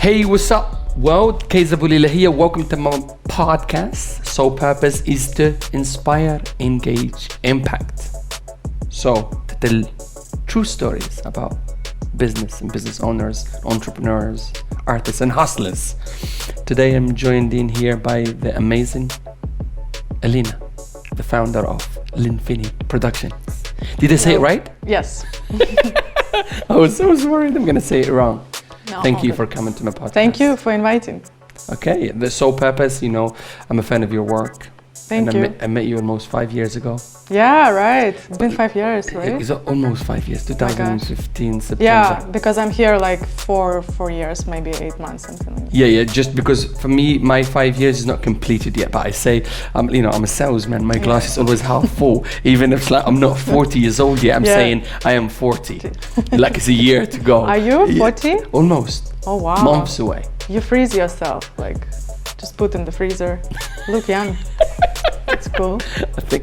Hey, what's up world? Kayzar here. Welcome to my podcast. Sole purpose is to inspire, engage, impact. So, to tell true stories about business and business owners, entrepreneurs, artists and hustlers. Today I'm joined in here by the amazing Elena, the founder of Linfini Productions. Did I say it right? Yes. I was worried I'm going to say it wrong. No, Thank you for coming to my podcast. Thank you for inviting. Okay, the sole purpose, I'm a fan of your work. Thank you. I met you almost 5 years ago. Yeah, right. It's been 5 years, right? It's almost 5 years, 2015 September. Yeah, because I'm here like four years, maybe 8 months, something like that. Yeah, just because for me, my 5 years is not completed yet, but I say, I'm a salesman, my glass is always half full. Even if I'm not 40 years old yet, I'm saying I am 40. Like it's a year to go. Are you 40? Almost. Oh, wow. Months away. You freeze yourself, like just put in the freezer. Look young. It's cool.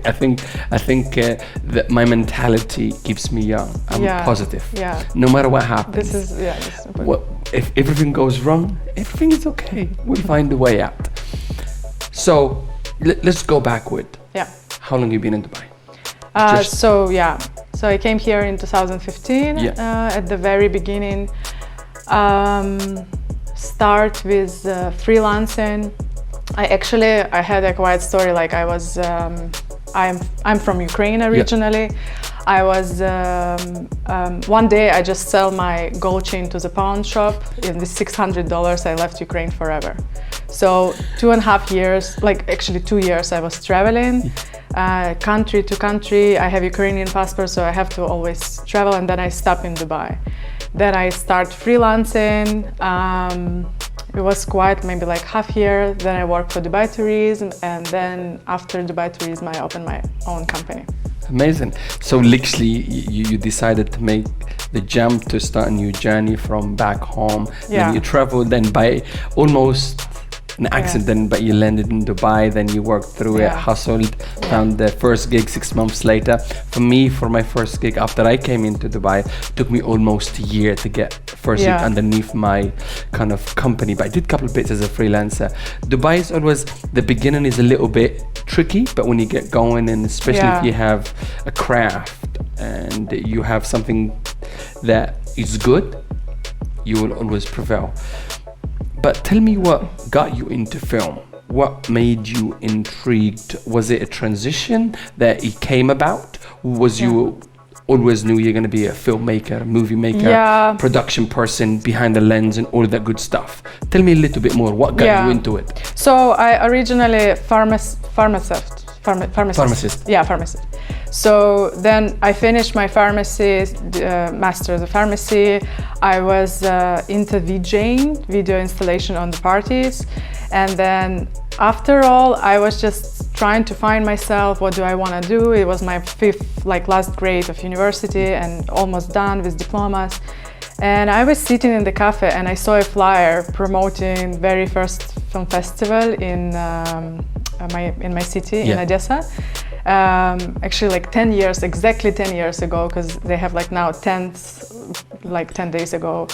I think that my mentality keeps me young. I'm positive. Yeah. No matter what happens. This is If everything goes wrong, everything is okay. We'll find a way out. So let's go backward. Yeah. How long have you been in Dubai? So I came here in 2015. At the very beginning, start with freelancing. I had a quiet story. Like I'm from Ukraine originally. I was one day I just sell my gold chain to the pawn shop. In the $600, I left Ukraine forever. So 2.5 years, like actually 2 years, I was traveling country to country. I have Ukrainian passport, so I have to always travel. And then I stop in Dubai. Then I start freelancing. It was quite maybe like half year. Then I worked for Dubai Tourism, and then after Dubai Tourism, I opened my own company. Amazing. So literally, you decided to make the jump to start a new journey from back home. Yeah. Then you traveled, then by almost an accident, but you landed in Dubai. Then you worked through it, hustled, found the first gig 6 months later. For me, for my first gig after I came into Dubai, it took me almost a year to get first gig underneath my kind of company. But I did a couple of bits as a freelancer. Dubai is always, the beginning is a little bit tricky, but when you get going, and especially if you have a craft and you have something that is good, you will always prevail. But tell me what got you into film? What made you intrigued? Was it a transition that it came about? Was you always knew you're going to be a filmmaker, movie maker, production person behind the lens and all that good stuff? Tell me a little bit more. What got you into it? So I originally pharmacist. Pharmacist. Yeah, pharmacist. So then I finished my pharmacy, master's of pharmacy. I was into VJing, video installation on the parties. And then after all, I was just trying to find myself. What do I want to do? It was my last grade of university and almost done with diplomas. And I was sitting in the cafe and I saw a flyer promoting very first film festival in my city, in Odessa. Actually like 10 years, exactly 10 years ago, because they have like now 10 days ago.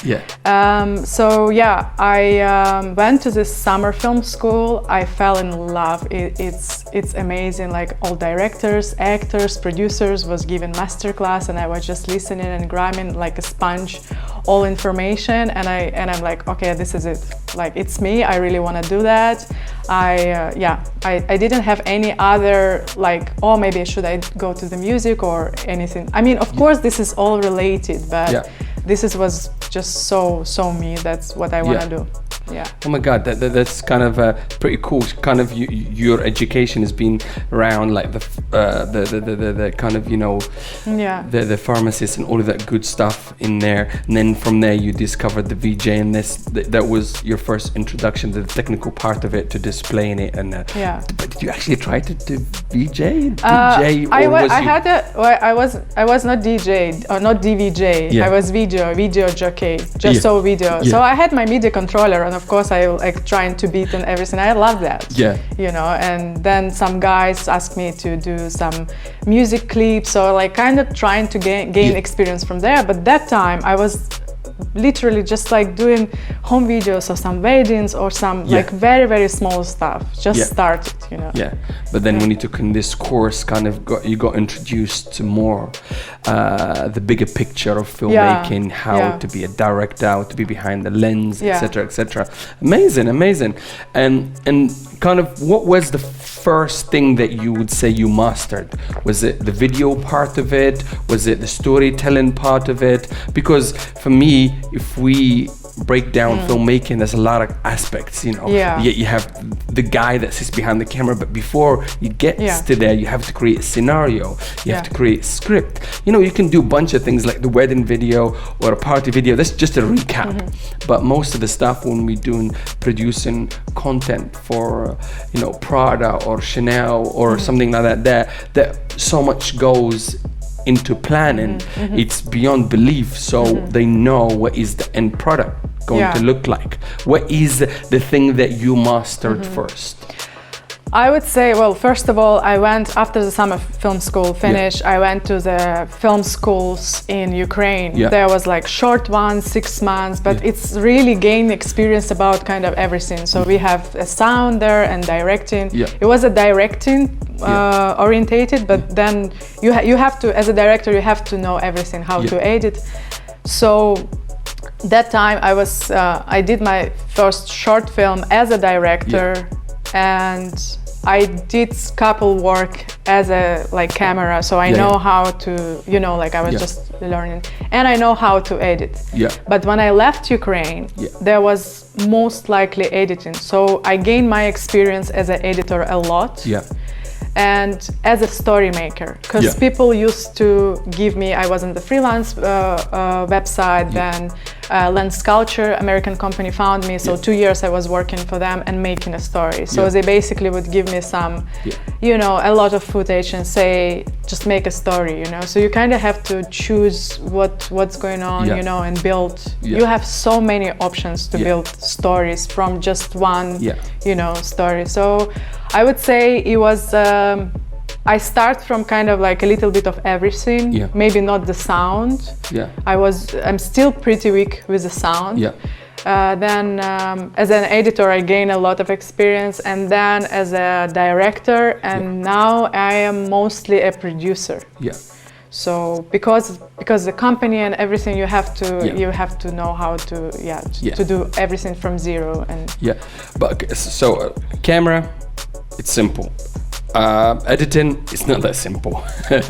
I went to this summer film school. I fell in love. It's amazing. Like all directors, actors, producers was given masterclass, and I was just listening and grabbing like a sponge all information. And I'm like, okay, this is it. Like it's me. I really want to do that. I didn't have any other like, oh, maybe should I go to the music or anything. I mean, of course, this is all related, but this was just so me. That's what I want to do. Yeah. Oh my God, that's kind of pretty cool. Kind of your education has been around like the kind of the pharmacist and all of that good stuff in there. And then from there you discovered the VJ, and that was your first introduction to the technical part of it, to displaying it. And but did you actually try to do VJ? DJ? I was not DJ or not DVJ. I was video jockey, so video. So I had my MIDI controller. And of course I like trying to beat and everything. I love that. And then some guys asked me to do some music clips, so like kind of trying to gain experience from there. But that time I was literally just like doing home videos or some weddings or some like very, very small stuff. Just started, you know. Yeah, but then when you took in this course, kind of you got introduced to more the bigger picture of filmmaking, how to be a director, how to be behind the lens, etc., etc. Amazing, amazing. And kind of, what was the first thing that you would say you mastered? Was it the video part of it? Was it the storytelling part of it? Because for me, if we break down filmmaking, there's a lot of aspects, you know. You have the guy that sits behind the camera, but before you get to there, you have to create a scenario, you have to create a script. You know, you can do a bunch of things like the wedding video or a party video. That's just a recap. But most of the stuff when we're doing producing content for you know, Prada or Chanel or something like that so much goes into planning. It's beyond belief, so they know what is the end product going to look like. What is the thing that you mastered first? I would say, well, first of all, I went after the summer film school finished. I went to the film schools in Ukraine. There was like short ones, 6 months, but it's really gained experience about kind of everything. So we have a sound there and directing. It was a directing orientated, but then you have to, as a director, you have to know everything, how to edit. So that time I did my first short film as a director, and I did couple work as a like camera, so I know how to, you know, like I was just learning, and I know how to edit. But when I left Ukraine, there was most likely editing, so I gained my experience as an editor a lot. And as a story maker, because people used to give me, I was on the freelance website, then Lens Culture, American company, found me, so 2 years I was working for them and making a story. So they basically would give me some, you know, a lot of footage and say, just make a story, you know. So you kind of have to choose what's going on, you know, and build. You have so many options to build stories from just one, you know, story. So I would say it was, I start from kind of like a little bit of everything, maybe not the sound. I'm still pretty weak with the sound. Then as an editor, I gained a lot of experience, and then as a director, and now I am mostly a producer. So because the company and everything, you have to know how to to do everything from zero. And but so camera, it's simple. Editing is not that simple.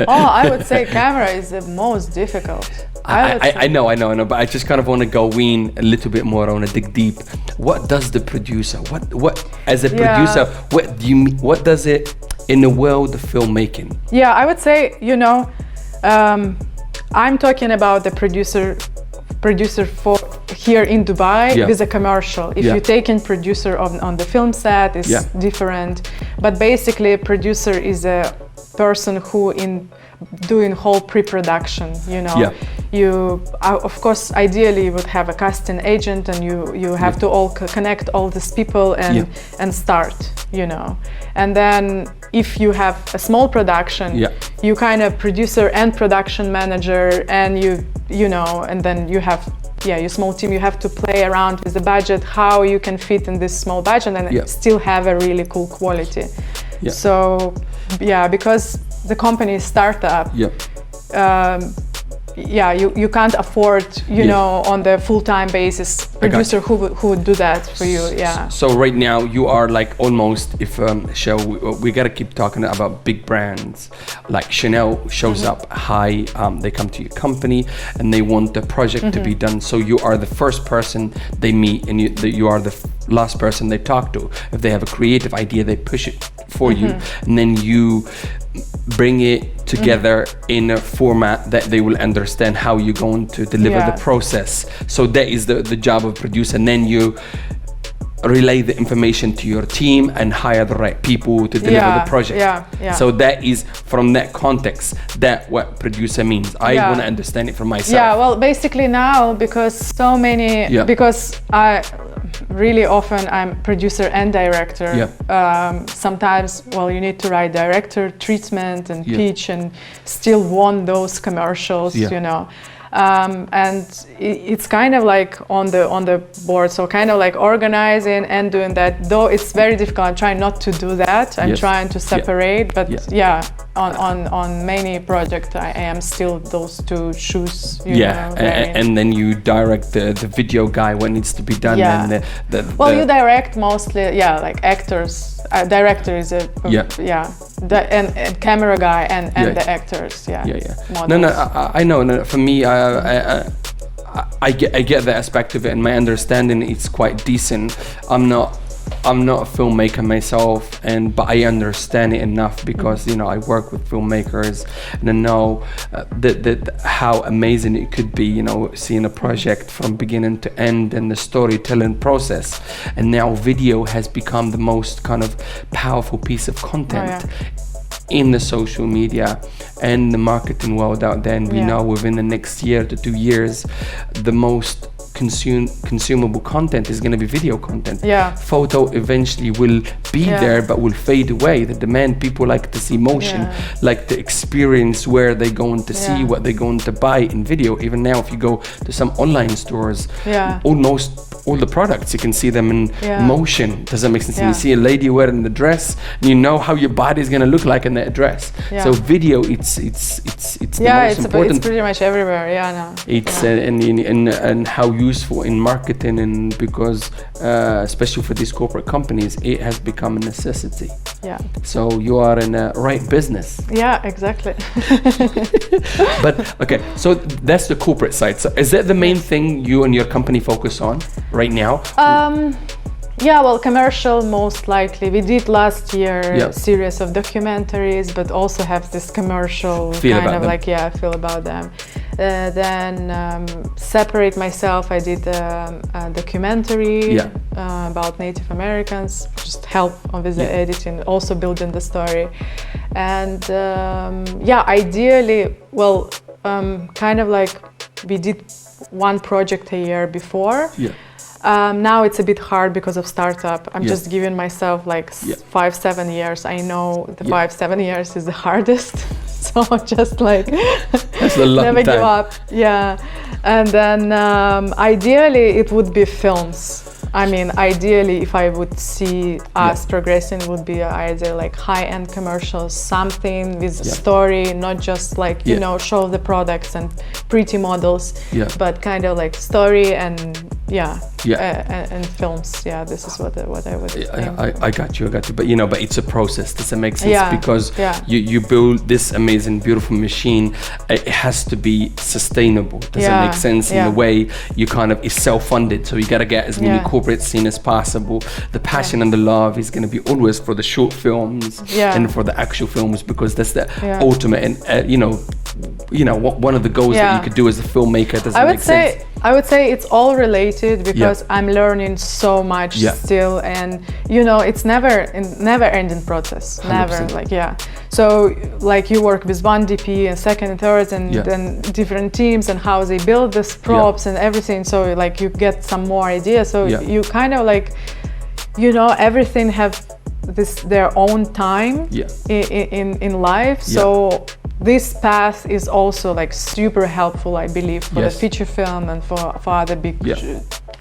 I would say camera is the most difficult. I know, but I just kind of want to go in a little bit more. I want to dig deep. What does the producer? What as a producer? What do you mean? What does it in the world of filmmaking? I would say, you know, I'm talking about the producer for here in Dubai with a commercial. If you take in producer on the film set, it's different. But basically, a producer is a person who in doing whole pre-production, you know. You of course ideally would have a casting agent, and you have to all connect all these people and start, you know. And then if you have a small production, you kind of producer and production manager, and you know, and then you have your small team. You have to play around with the budget, how you can fit in this small budget and still have a really cool quality. So because the company is startup, you can't afford, you know, on the full-time basis producer who would do that for you. So right now you are like almost, if we gotta keep talking about big brands like Chanel shows up high, they come to your company and they want the project to be done, so you are the first person they meet, and you are the last person they talk to. If they have a creative idea, they push it for you, and then you bring it together in a format that they will understand how you're going to deliver the process. So that is the job of producer, and then you relay the information to your team and hire the right people to deliver the project. So that is, from that context, that what producer means. I want to understand it for myself. Well, basically now, because so many, because I really often I'm producer and director. Sometimes, well, you need to write director treatment and pitch and still want those commercials, you know. and it's kind of like on the board, so kind of like organizing and doing that, though it's very difficult. I'm trying not to do that. I'm trying to separate, but on many projects I am still those two shoes. And then you direct the video guy when needs to be done. And you direct mostly, like actors. Director is a and camera guy and the actors. Models. I know. No, for me, I get the aspect of it, and my understanding is quite decent. I'm not a filmmaker myself, but I understand it enough because I work with filmmakers, and I know that how amazing it could be. Seeing a project from beginning to end and the storytelling process, and now video has become the most kind of powerful piece of content. In the social media and the marketing world out there, and we know within the next year to 2 years, the most consumable content is going to be video content. Photo eventually will be there, but will fade away. The demand, people like to see motion, like the experience where they're going to see what they're going to buy in video. Even now, if you go to some online stores, almost all the products, you can see them in motion. Does that make sense? You see a lady wearing the dress, and you know how your body is going to look like in that dress. So video, it's the most important. It's pretty much everywhere. It's and how useful in marketing, and because especially for these corporate companies, it has become a necessity. So you are in a right business. Exactly. But okay, so that's the corporate side. So is that the main thing you and your company focus on right now? Commercial most likely. We did last year a series of documentaries, but also have this commercial feel about them. Then separate myself, I did a documentary about Native Americans, just help with the editing, also building the story. And ideally, kind of like we did one project a year before. Now it's a bit hard because of startup. I'm just giving myself like 5-7 years. I know the 5-7 years is the hardest. So just like never give up. And then ideally it would be films. I mean, ideally, if I would see us progressing, would be either like high-end commercials, something with a story, not just like show the products and pretty models, but kind of like story and and films. This is what I would think. I got you. But but it's a process. Does it make sense? Because you build this amazing, beautiful machine. It has to be sustainable. Does it make sense? In the way you kind of is self-funded, so you got to get as many corporate scene as possible. The passion and the love is going to be always for the short films and for the actual films, because that's the ultimate. And one of the goals that you could do as a filmmaker. Does it make sense? I would say it's all related, because I'm learning so much still, and it's never ending process. 100%. Never So like you work with one DP and second and third, and then different teams and how they build this props and everything. So like you get some more ideas. So you kind of like, everything have their own time in life. So this path is also like super helpful, I believe, for the feature film and for other big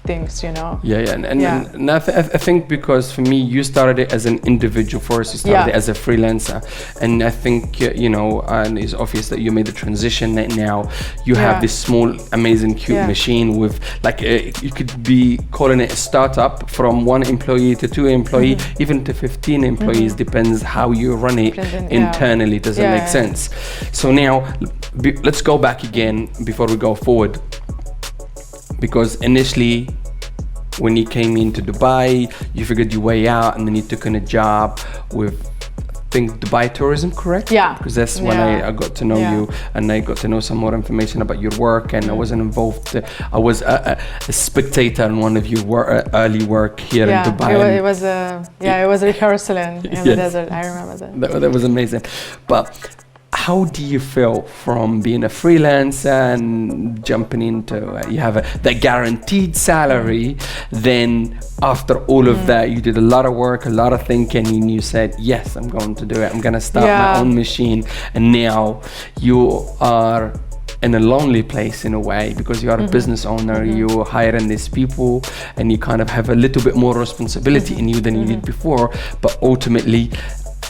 things, And I think because for me, you started it as an individual first, you started it as a freelancer, and I think and it's obvious that you made the transition. That now you have this small, amazing, cute machine with like you could be calling it a startup, from 1 employee to 2 employee, even to 15 employees, depends how you run it internally. Does it make sense? So now let's go back again before we go forward. Because initially, when you came into Dubai, you figured your way out, and then you took on a job with, I think, Dubai Tourism, correct? Because that's when I got to know you, and I got to know some more information about your work, and I wasn't involved. I was a spectator in one of your early work here in Dubai. It was a rehearsal in the desert. I remember that. That was amazing. But how do you feel from being a freelancer and jumping into you have that guaranteed salary, then after all of that you did a lot of work, a lot of thinking, and you said, yes, I'm going to do it, I'm going to start my own machine, and now you are in a lonely place in a way, because you are a business owner, you're hiring these people, and you kind of have a little bit more responsibility in you than you did before, but ultimately,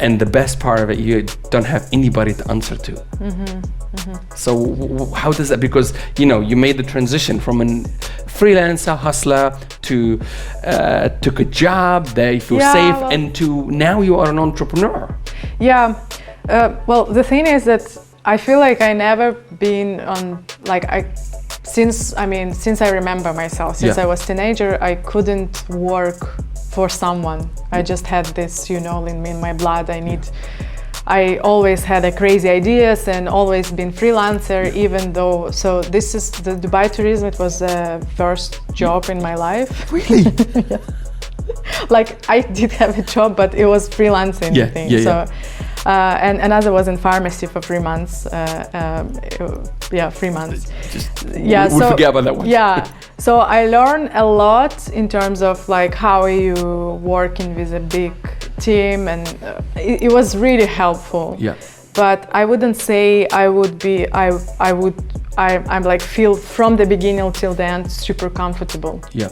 and the best part of it, you don't have anybody to answer to. So how does that, because you made the transition from a freelancer hustler to took a job there, you feel safe, and to now you are an entrepreneur. Well, the thing is that I feel like I never been on, like, since I remember myself, since I was teenager, I couldn't work for someone. I just had this, in my blood. I always had crazy ideas and always been freelancer, even though, so this is the Dubai tourism, it was the first job in my life. Really? Yeah. Like, I did have a job, but it was freelancing thing. And another was in pharmacy for 3 months. 3 months. We'll forget about that one. Yeah. So I learned a lot in terms of like how you working with a big team, and it was really helpful. Yeah. But I wouldn't say I'm like feel from the beginning till the end super comfortable. Yeah.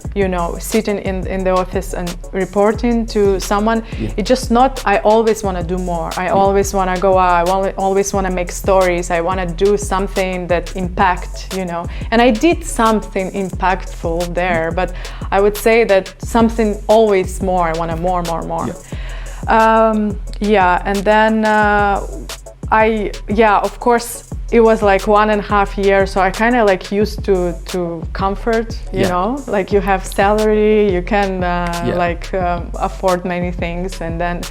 Sitting in the office and reporting to someone, it's just not, I always want to do more. I always want to go out, I always want to make stories, I want to do something that impact, And I did something impactful there, but I would say that something always more, I want to more. Yeah. And then of course, it was like 1.5 years, so I kind of like used to comfort, you know, like you have salary, you can afford many things, and then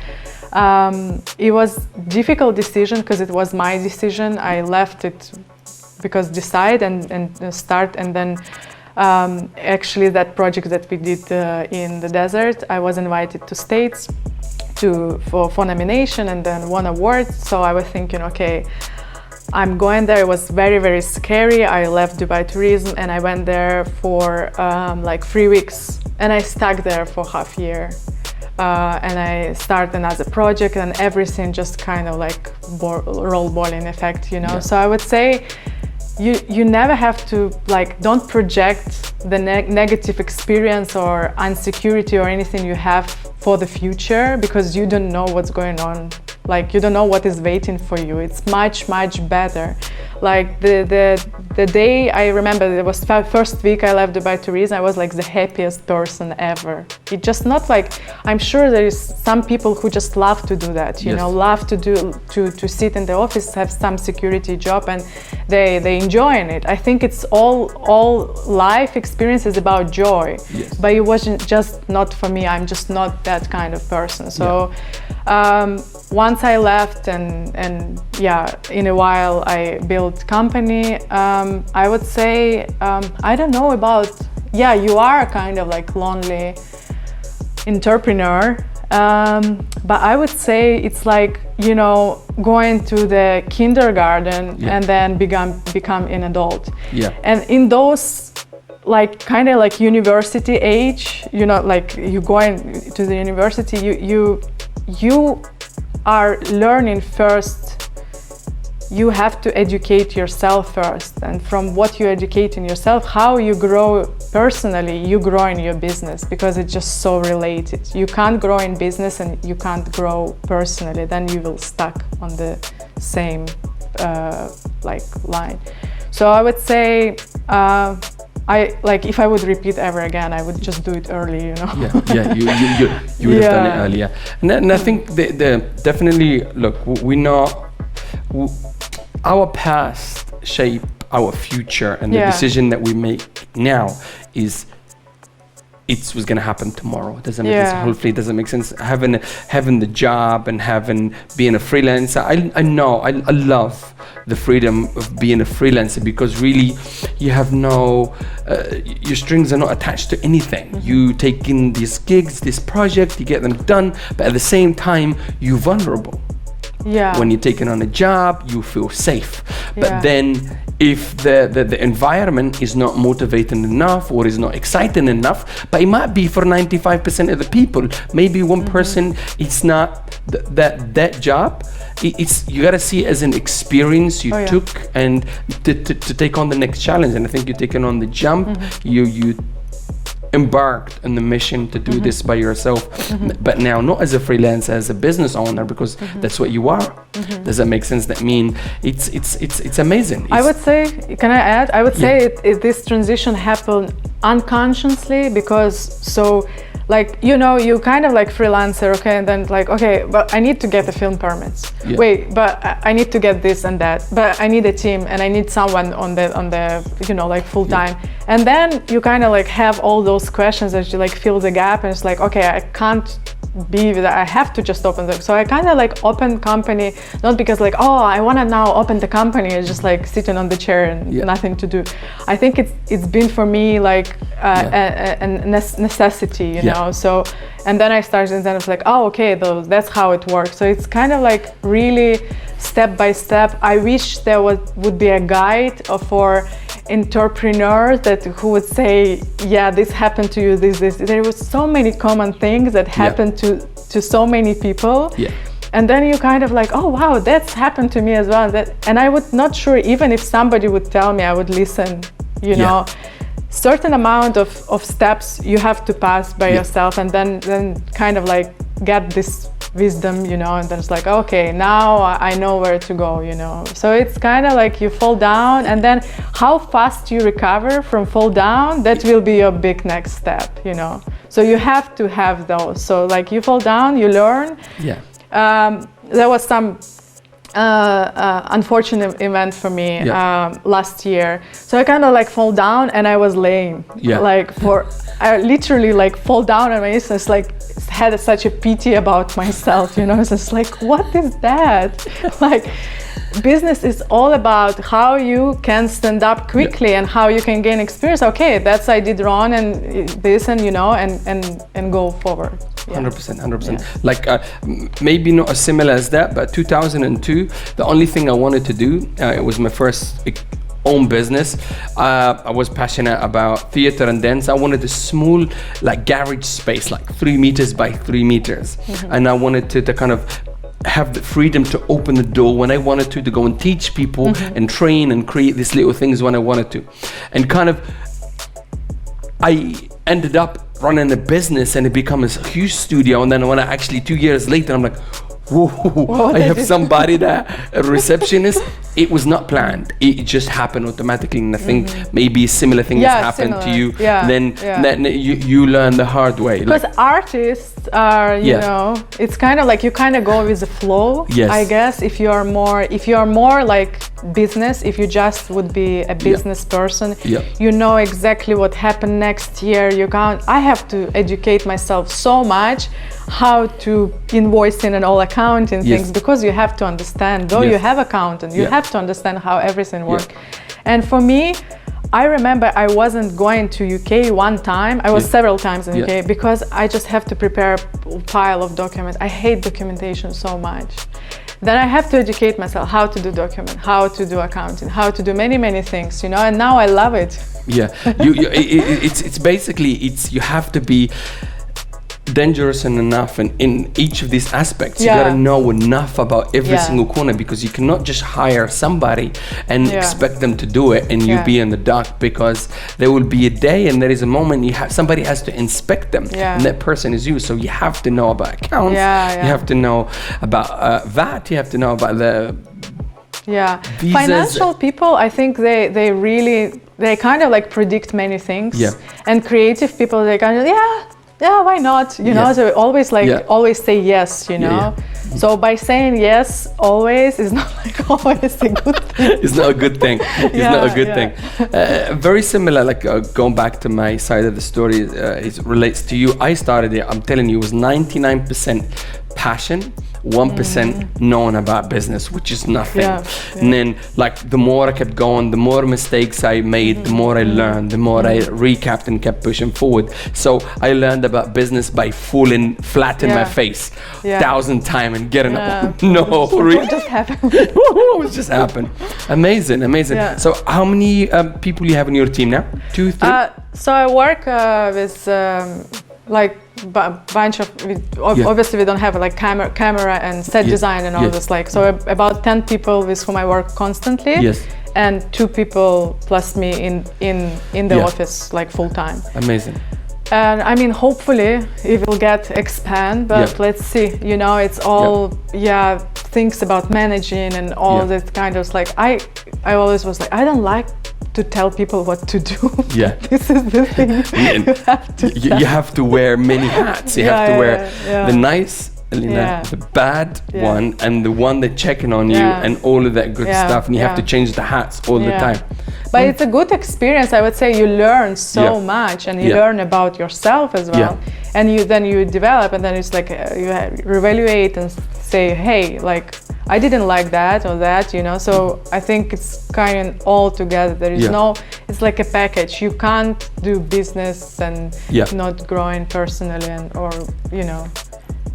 it was difficult decision because it was my decision. I left it because decide and start, and then actually that project that we did in the desert, I was invited to States for nomination and then won award. So I was thinking, okay, I'm going there. It was very, very scary. I left Dubai Tourism and I went there for like 3 weeks, and I stuck there for half year. And I started another project, and everything just kind of like roll balling effect, So I would say you never have to, like, don't project the negative experience or insecurity or anything you have for the future, because you don't know what's going on. Like, you don't know what is waiting for you. It's much, much better. Like the day, I remember it was first week I left Dubai Tourism, I was like the happiest person ever. It just not like, I'm sure there is some people who just love to do that, love to sit in the office, have some security job, and they enjoying it. I think it's all life experience is about joy, but it wasn't just not for me. I'm just not that kind of person. So once I left and in a while I built company, I would say, I don't know about, you are kind of like lonely entrepreneur, but I would say it's like, going to the kindergarten and then become an adult. And in those like kind of like university age, like you going to the university, you are learning first. You have to educate yourself first, and from what you educate in yourself, how you grow personally, you grow in your business, because it's just so related. You can't grow in business and you can't grow personally, then you will stuck on the same line. So I would say, if I would repeat ever again, I would just do it early, you would have done it earlier. And I think definitely, look, we know our past shape our future, and the decision that we make now is it was going to happen tomorrow. It doesn't make sense. Hopefully it doesn't make sense. Having the job and being a freelancer, I know I love the freedom of being a freelancer, because really you have your strings are not attached to anything. You take in these gigs, this project, you get them done, but at the same time you're vulnerable. When you're taking on a job, you feel safe, but then if the environment is not motivating enough or is not exciting enough, but it might be for 95% of the people. Maybe one person, it's not that job. It's you gotta see it as an experience you took and to take on the next challenge. And I think you're taking on the jump. You embarked on the mission to do this by yourself, but now not as a freelancer, as a business owner, because that's what you are. Does that make sense? That mean it's amazing. I would say, can I add? I would say this transition happened unconsciously, because so like, you know, you kind of like freelancer, okay, and then like, okay, but I need to get the film permits. Wait, but I need to get this and that, but I need a team and I need someone on the you know, like full time. And then you kind of like have all those questions that you like fill the gap, and it's like, okay, I can't be that, I have to just open them. So I kind of like open company, not because like, oh, I want to now open the company, it's just like sitting on the chair and nothing to do. I think it's been for me like a necessity, you know. So, and then I started, and then it's like, oh, okay, that's how it works. So it's kind of like really step by step. I wish there would be a guide for entrepreneurs who would say, yeah, this happened to you, this. There was so many common things that happened to so many people. And then you kind of like, oh wow, that's happened to me as well. And I would not sure, even if somebody would tell me, I would listen, you know. Certain amount of steps you have to pass by yourself, and then kind of like get this wisdom, you know, and then it's like, okay, now I know where to go, you know. So it's kind of like you fall down, and then how fast you recover from fall down, that will be your big next step, you know. So you have to have those. So like you fall down, you learn. There was some unfortunate event for me last year. So I kind of like fall down and I was lame. Like I literally like fall down on my knees. It's like had such a pity about myself, you know. It's just like, what is that? Like, business is all about how you can stand up quickly and how you can gain experience. Okay, that's I did wrong and this, and you know, and go forward. 100%. Like maybe not as similar as that, but 2002, the only thing I wanted to do, it was my first own business. I was passionate about theater and dance. I wanted a small like garage space, like 3 meters by 3 meters. And I wanted to kind of have the freedom to open the door when I wanted to go and teach people and train and create these little things when I wanted to. And kind of, I ended up running a business and it became a huge studio. And then when I actually 2 years later, I'm like, whoa, I have somebody a receptionist. It was not planned. It just happened automatically. And I think maybe similar things happened to you. Then you learn the hard way. Because like, artists are, you know, it's kind of like you kind of go with the flow. I guess if you are more like business, if you just would be a business person, you know exactly what happened next year. I have to educate myself so much how to invoicing and all accounting things, because you have to understand, though you have accountant, you have to understand how everything works. And for me, I remember I wasn't going to UK one time. I was several times in UK because I just have to prepare a pile of documents. I hate documentation so much. Then I have to educate myself how to do document, how to do accounting, how to do many things, you know, and now I love it. It's basically, you have to be dangerous and enough, and in each of these aspects you gotta know enough about every single corner, because you cannot just hire somebody and expect them to do it and you be in the dark, because there will be a day and there is a moment somebody has to inspect them, and that person is you. So you have to know about accounts, you have to know about VAT, you have to know about the visas. Financial people, I think they kind of like predict many things, and creative people, they kind of why not, you know. So always always say yes, you know. So by saying yes always is not like always a good thing. It's not a good thing. It's not a good thing. Very similar, like going back to my side of the story, it relates to you. I started it, I'm telling you, it was 99% passion 1% known about business, which is nothing. And then like the more I kept going, the more mistakes I made, the more I learned, the more I recapped and kept pushing forward. So I learned about business by falling flat in my face 1,000 times and getting up. No, really? What just happened? What just happened? Amazing. Yeah. So how many people you have in your team now? 2, 3? So I work with like bunch of, obviously we don't have like camera and set design and all this, like, so about 10 people with whom I work constantly. And 2 people plus me in the office, like full time. Amazing. And I mean, hopefully it will expand, but let's see. You know, it's all things about managing and all that kind of like. I always was like, I don't like to tell people what to do. This is the thing. You have to wear many hats. You have to wear the nice, the bad one, and the one that's checking on you, and all of that good stuff. And you have to change the hats all the time. But it's a good experience. I would say you learn so much, and you learn about yourself as well. And then you develop, and then it's like you reevaluate and say, hey, like, I didn't like that or that, you know. So I think it's kind of all together. There is no, it's like a package. You can't do business and not growing personally or, you know.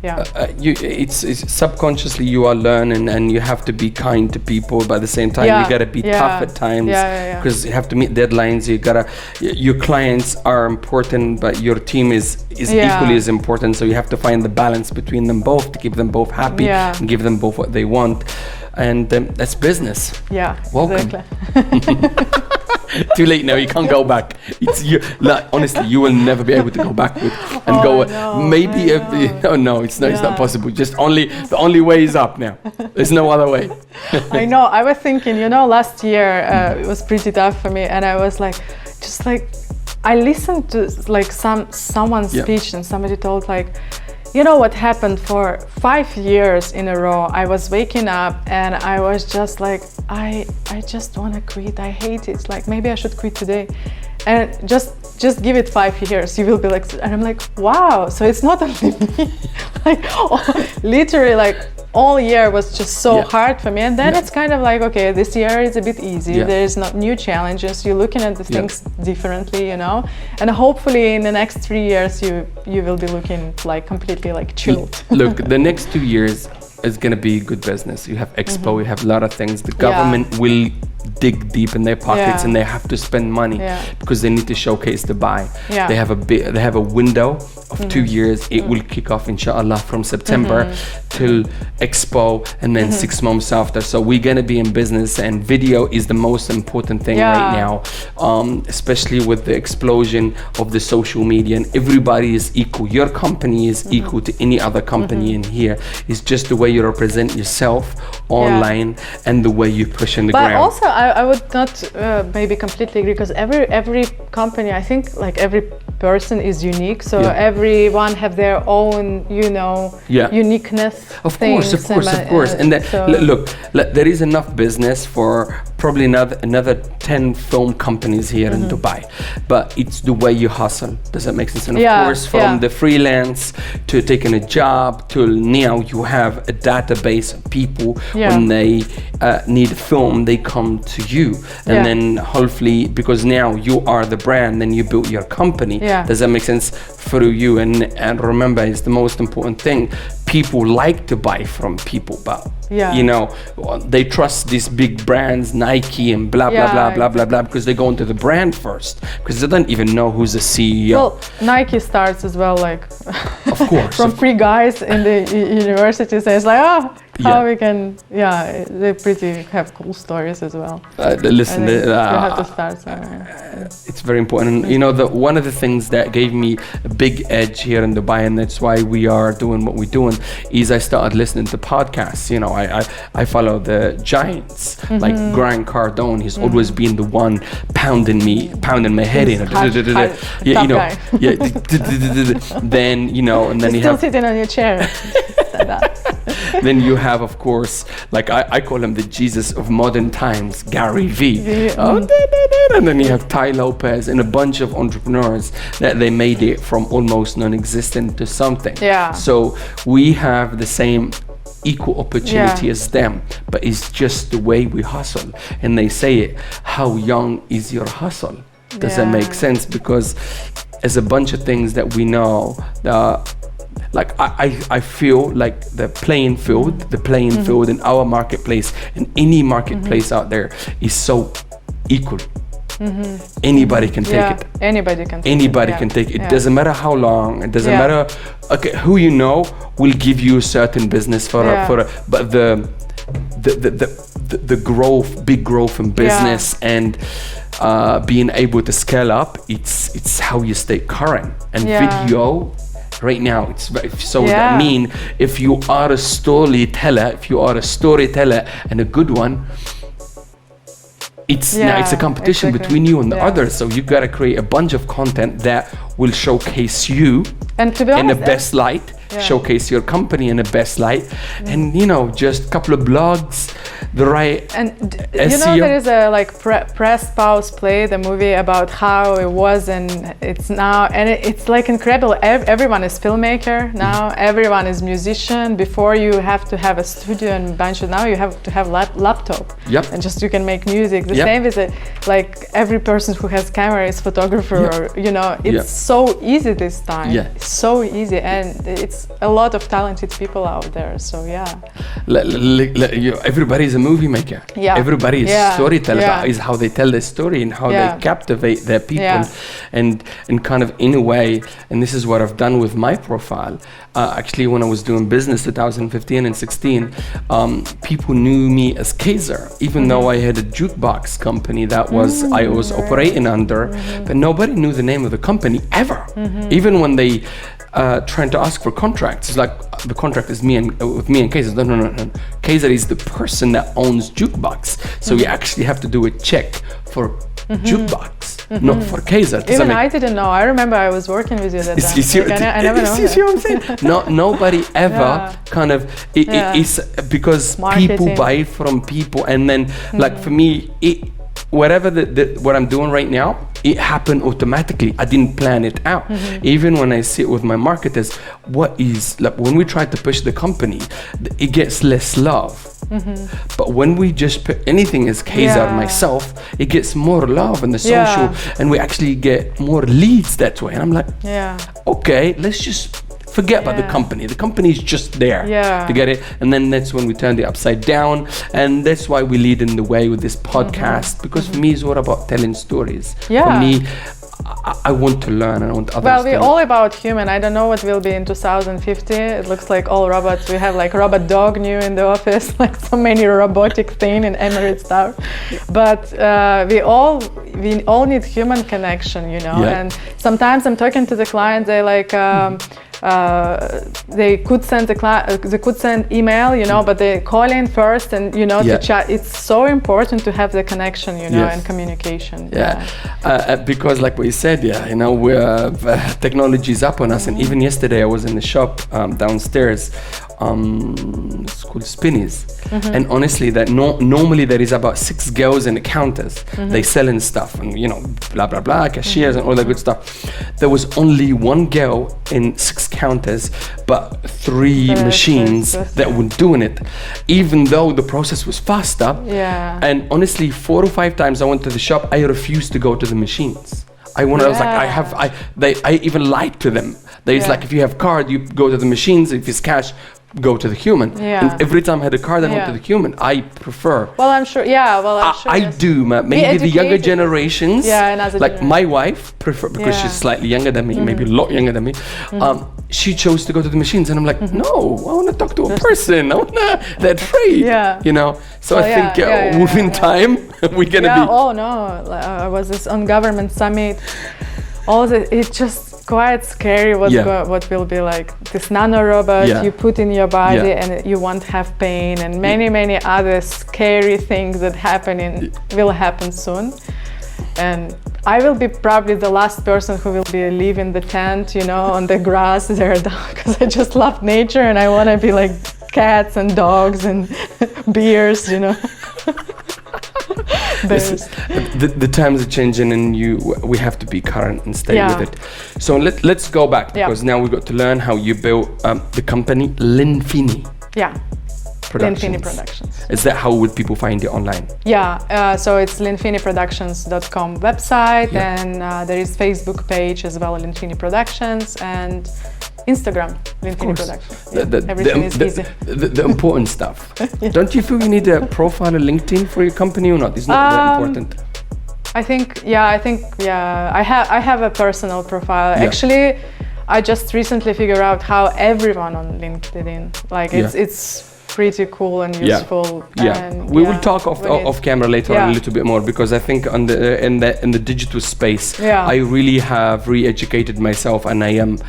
It's subconsciously you are learning, and you have to be kind to people, but at the same time you gotta be tough at times, because you have to meet deadlines. Your clients are important, but your team is equally as important. So you have to find the balance between them both to keep them both happy and give them both what they want, and that's business. Welcome. Exactly. Too late now. You can't go back. It's you. Like, honestly, you will never be able to go back and go. Maybe it's not possible. Just the only way is up now. There's no other way. I know. I was thinking. You know, last year it was pretty tough for me, and I was like, just like, I listened to like someone's speech, and somebody told like, you know what happened for 5 years in a row. I was waking up and I was just like, I just want to quit. I hate it. Like, maybe I should quit today. And just give it 5 years. You will be like, and I'm like, wow. So it's not only me. Like, literally, like, all year was just so hard for me, and then it's kind of like, okay, this year is a bit easy. There's not new challenges. You're looking at the things differently, you know, and hopefully in the next 3 years you will be looking like completely like chilled. Look, the next 2 years is going to be good business. You have Expo, you have a lot of things. The government will dig deep in their pockets, and they have to spend money because they need to showcase the buy. They have a window of 2 years. It will kick off inshallah from September till Expo, and then 6 months after. So we're gonna be in business, and video is the most important thing right now, especially with the explosion of the social media, and everybody is equal. Your company is equal to any other company in here. It's just the way you represent yourself online and the way you push in the ground. But also I would not maybe completely agree, because every company, I think, like every person is unique, so everyone have their own, you know, uniqueness. Of course. And look, there is enough business for probably another 10 film companies here in Dubai, but it's the way you hustle. Does that make sense? And of course, from the freelance to taking a job to now you have a database of people. When they need a film, they come to you, and then hopefully, because now you are the brand, then you build your company. Does that make sense? Through you, and remember, it's the most important thing. People like to buy from people, but you know, they trust these big brands, Nike and blah blah blah, because they go into the brand first, because they don't even know who's the CEO. Well, Nike starts as well, like, of course, from 3 guys in the universities, and it's like, how we can, they pretty have cool stories as well. Listen, you have to start somewhere. It's very important. You know, one of the things that gave me a big edge here in Dubai, and that's why we are doing what we're doing, is I started listening to podcasts. You know, I follow the giants like Grant Cardone. He's always been the one pounding my head in. Then, you know, and then you're still sitting on your chair. Then you have, of course, like I call him the Jesus of modern times, Gary V. And then you have Ty Lopez and a bunch of entrepreneurs that they made it from almost non-existent to something. So we have the same equal opportunity as them, but it's just the way we hustle. And they say it, how young is your hustle? Does that make sense? Because there's a bunch of things that we know that, like I feel like the playing field in our marketplace and any marketplace out there is so equal. Anybody can take it. Anybody can take it. It doesn't matter how long. It doesn't matter. Okay, who you know will give you a certain business but the growth, big growth in business and being able to scale up. It's how you stay current. And video right now, it's that mean if you are a storyteller, and a good one, it's a competition between you and the others. So you gotta create a bunch of content that will showcase you and to be honest, in the best light, showcase your company in the best light, and just a couple of blogs, the right and SEO. There is a press pause play, the movie about how it was and it's now, and it's like incredible. Everyone is filmmaker now, everyone is musician. Before you have to have a studio and bunch of, now you have to have laptop and just you can make music. The same is like every person who has camera is photographer or it's so easy this time. It's so easy, and it's a lot of talented people out there. So everybody is a movie maker. Everybody is storyteller. Is how they tell their story and how they captivate their people, and kind of in a way. And this is what I've done with my profile. Actually, when I was doing business 2015 and 16, people knew me as Kayzar, even though I had a jukebox company that I was operating under, but nobody knew the name of the company ever. Even when they trying to ask for contracts, it's like the contract is with me and Kayzar. No. Kayzar is the person that owns jukebox, so you actually have to do a check for jukebox, not for Kayzar. Even I didn't know. I remember I was working with you that time. I never know. You see what I'm saying? Nobody ever kind of it's because marketing. People buy from people, and then like for me, whatever what I'm doing right now, it happened automatically. I didn't plan it out. Even when I sit with my marketers, what is like when we try to push the company, it gets less love. But when we just put anything as Kayzar myself, it gets more love in the social, and we actually get more leads that way. And I'm like, okay, let's just forget about the company. The company is just there to get it. And then that's when we turn it upside down. And that's why we lead in the way with this podcast, because for me, it's all about telling stories. For me, I want to learn, and I want others to learn. Well, we're all about human. I don't know what will be in 2050. It looks like all robots. We have like robot dog new in the office, like so many robotic thing in Emirates Tower. But we all need human connection, And sometimes I'm talking to the clients. They like. They could send email, but they call in first and to chat. It's so important to have the connection, and communication. Because like what you said, technology is up on us. And even yesterday, I was in the shop downstairs. It's called Spinnies, and honestly, that normally there is about 6 girls in the counters. They selling stuff and blah blah blah, cashiers and all that good stuff. There was only 1 girl in 6 counters, but 3 machines that were doing it, even though the process was faster. And honestly, 4 or 5 times I went to the shop, I refused to go to the machines. I was like, I even lied to them. There's like, if you have card, you go to the machines. If it's cash, go to the human. And every time I had a card, I went to the human. I prefer. Well, I'm sure. I do. Maybe the younger generations. Like my wife prefer, because she's slightly younger than me, maybe a lot younger than me. She chose to go to the machines, and I'm like, no, I want to talk to a person. I want that trade. So I think within time we're gonna be. Oh no! I was on government summit. It's just quite scary what will be like this nano robot you put in your body and you won't have pain, and many other scary things that will happen soon. And I will be probably the last person who will be live in the tent, on the grass there, because I just love nature and I want to be like cats and dogs and bears, The times are changing, and we have to be current and stay with it. So let's go back, because now we've got to learn how you built the company Linfini. Linfini Productions. Is that how would people find you online? Yeah, so it's linfiniproductions.com website, and there is Facebook page as well, Linfini Productions, and Instagram, Linfini Productions. Yeah, everything is easy. The important stuff. Yeah. Don't you feel you need a profile on LinkedIn for your company or not? It's not that important. I think I have a personal profile. Yeah. Actually, I just recently figured out how everyone on LinkedIn, like it's pretty cool and useful. And, we will talk off camera later on a little bit more, because I think on the in the digital space, I really have re-educated myself, and I am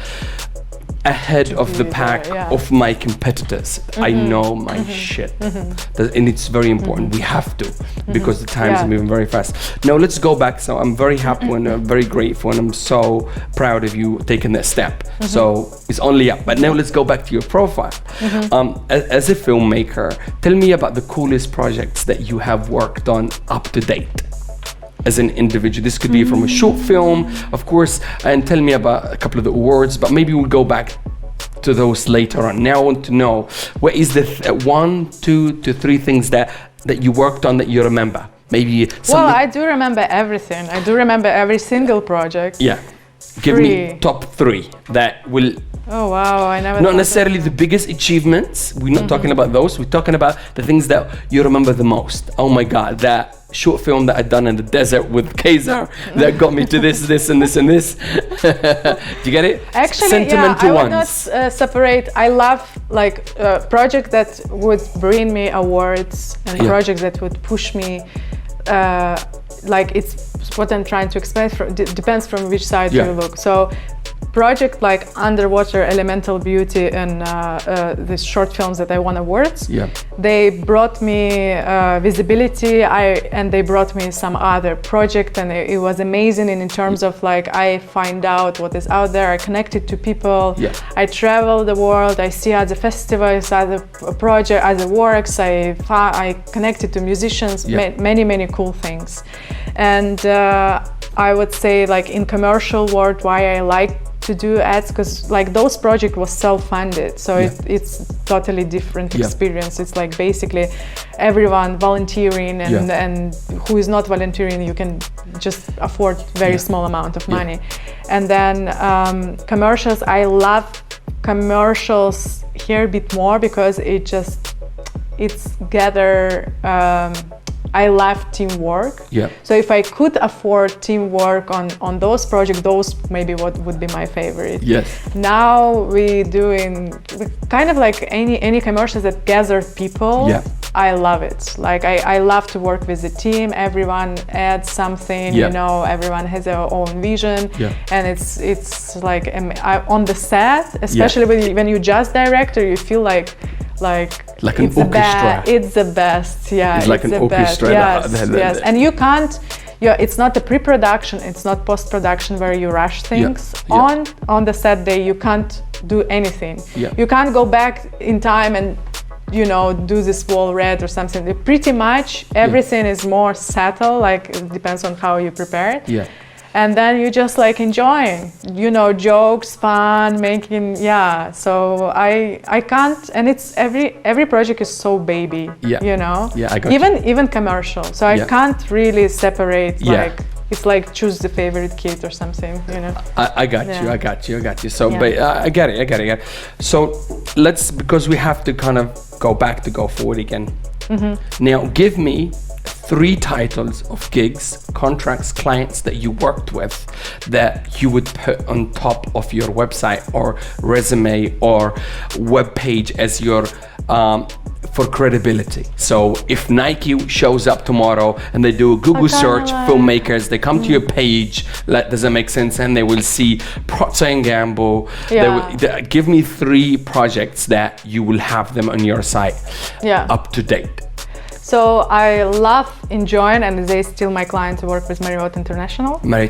ahead of the pack of my competitors. I know my shit, and it's very important. We have to, because the times are moving very fast. Now let's go back. So I'm very happy and very grateful, and I'm so proud of you taking that step. So it's only up. But now let's go back to your profile. As a filmmaker, tell me about the coolest projects that you have worked on up to date. As an individual, this could be from a short film, of course, and tell me about a couple of the awards, but maybe we'll go back to those later on. Now I want to know, what is the 1, 2 to 3 things that you worked on that you remember? Maybe something. Well, I do remember everything. I do remember every single project. Yeah. Give me top 3 that will... Oh wow, I never. Not necessarily the biggest achievements. We're not talking about those. We're talking about the things that you remember the most. Oh my God, that short film that I done in the desert with Kayzar that got me to this and this and this. Do you get it? Actually, sentimental I would ones. not separate. I love like projects that would bring me awards and projects that would push me. Like it's what I'm trying to explain. Depends from which side you look. So. Project like Underwater, Elemental Beauty, and these short films that I won awards. Yeah. They brought me visibility. And they brought me some other project, and it was amazing in terms of like I find out what is out there. I connected to people. Yeah. I travel the world. I see other festivals, other project, other works. I connected to musicians. Many cool things, and I would say like in commercial world, why I like to do ads, because like those projects was self-funded, so it's totally different experience. It's like basically everyone volunteering, and who is not volunteering, you can just afford very small amount of money. And then commercials, I love commercials here a bit more because it's gather I love teamwork. Yeah. So if I could afford teamwork on those projects, those maybe what would be my favorite. Yes. Now we doing kind of like any commercials that gather people. Yeah. I love it. Like I love to work with the team. Everyone adds something. You know, everyone has their own vision. Yeah. And it's like on the set, especially when you just director, you feel like an orchestra. It's the best, it's like an orchestra. Yes, and you can't. It's not the pre-production. It's not post-production where you rush things. On the set day, you can't do anything. Yeah. You can't go back in time and do this wall red or something. Pretty much everything is more subtle. Like it depends on how you prepare it. Yeah. And then you just like enjoying, jokes, fun, making, So I can't, and it's every project is so baby, Yeah, I got even commercial. So I can't really separate like it's like choose the favorite kid or something, I got you. So, but I get it. So because we have to kind of go back to go forward again. Mm-hmm. Now, give me 3 titles of gigs, contracts, clients that you worked with that you would put on top of your website or resume or web page as your for credibility. So if Nike shows up tomorrow and they do a Google search, filmmakers, they come to your page, that doesn't make sense, and they will see Procter & Gamble. Give me 3 projects that you will have them on your site up to date. So I love enjoying, and they still my client to work with Marriott International. We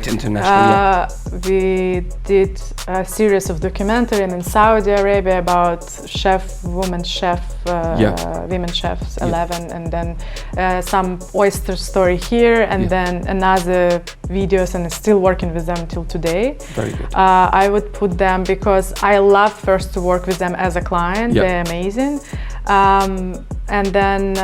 did a series of documentaries in Saudi Arabia about women chefs, 11, and then some oyster story here, and then another videos, and still working with them till today. Very good. I would put them because I love first to work with them as a client. They're amazing. and then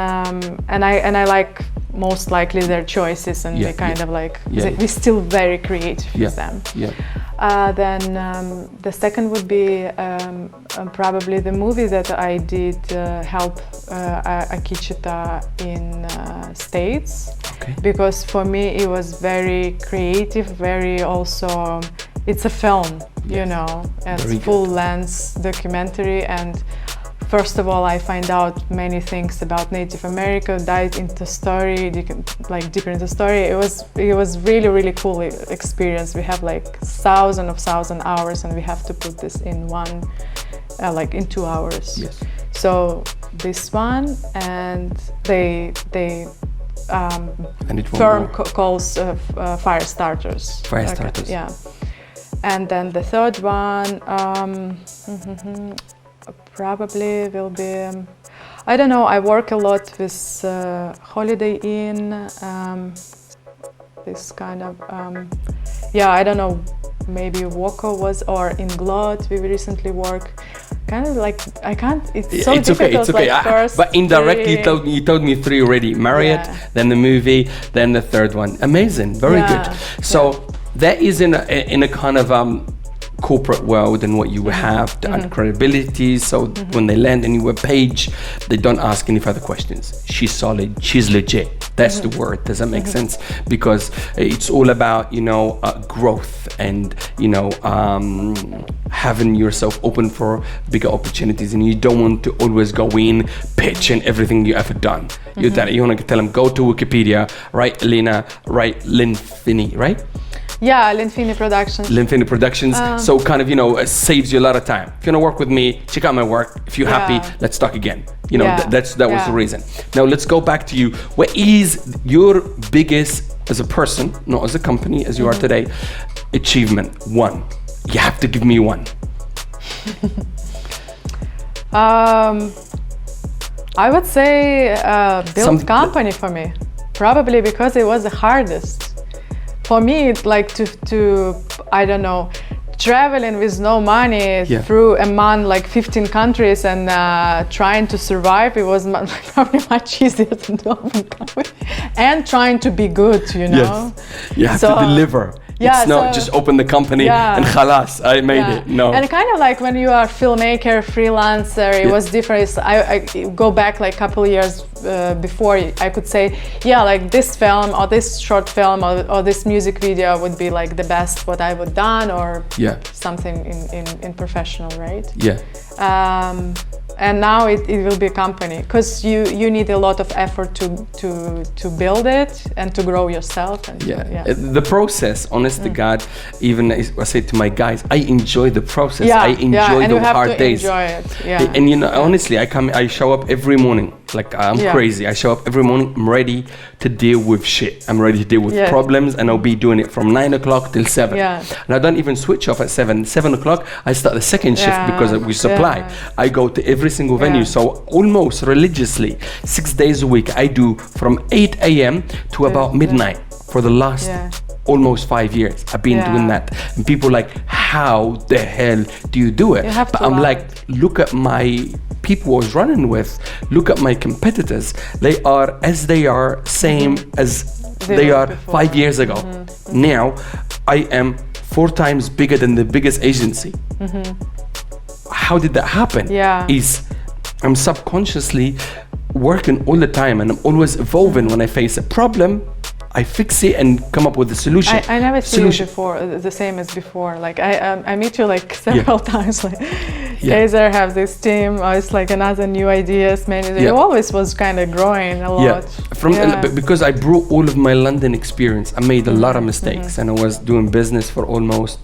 and I like most likely their choices, and they kind of like we're still very creative with them. Then the second would be probably the movie that I did help Akichita in States, because for me it was very creative, very also it's a film, you know, it's full length documentary, and first of all, I find out many things about Native America, dive into story, like deeper into story. It was really, really cool experience. We have like thousands of hours, and we have to put this in one, like in 2 hours. Yes. So this one, and they and firm calls fire starters. Fire starters. Yeah. And then the third one. Probably will be, I don't know, I work a lot with Holiday Inn, this kind of, I don't know, maybe Woko was, or in Glot we recently work, kind of like, I can't, it's so difficult. It's okay, like but indirectly you told me 3 already, Marriott, then the movie, then the third one. Amazing, very good. So that is in a kind of, corporate world, and what you have to add credibility, so when they land on your page they don't ask any further questions. She's solid, she's legit, that's the word. Does that make sense? Because it's all about, you know, growth, and you know, having yourself open for bigger opportunities, and you don't want to always go in pitching everything you ever done. You want to tell them, go to Wikipedia, write Elena, write Lynn Finney, right? Yeah, Linfini Productions. Linfini Productions. So kind of, you know, saves you a lot of time. If you want to work with me, check out my work. If you're happy, let's talk again. You know, that was the reason. Now let's go back to you. What is your biggest, as a person, not as a company, as you are today, achievement? One. You have to give me one. I would say build company for me. Probably because it was the hardest. For me, it's like to I don't know, traveling with no money through a month, like 15 countries, and trying to survive. It was probably much easier than to open company and trying to be good, you know. Yes. You have to deliver. It's not just open the company and khalas, I made it. No. And kind of like when you are filmmaker, freelancer, it was different. I go back like a couple of years before, I could say, like this film or this short film or this music video would be like the best what I would done, or something in professional, right? Yeah. And now it will be a company, because you need a lot of effort to build it and to grow yourself. And the process, honest to God, even I say to my guys, I enjoy the process. I enjoy the hard days. Enjoy it. And you know, honestly, I show up every morning. Like I'm crazy. I show up every morning. I'm ready to deal with shit. I'm ready to deal with problems, and I'll be doing it from 9 o'clock till 7. And I don't even switch off at 7. 7 o'clock, I start the second shift because we supply. I go to every single venue. So almost religiously, 6 days a week, I do from 8 a.m. to about midnight for the last almost 5 years. I've been doing that. And people are like, how the hell do you do it? But I'm like, look at my people I was running with, look at my competitors. They are as they are, same as they are before. 5 years ago. Now, I am 4 times bigger than the biggest agency. How did that happen? I'm subconsciously working all the time, and I'm always evolving. When I face a problem, I fix it and come up with a solution. I never see you before the same as before. Like I meet you like several times. Like Kayzar have this team. It's like another new ideas. You always was kind of growing a lot. Because I brought all of my London experience. I made a lot of mistakes, and I was doing business for almost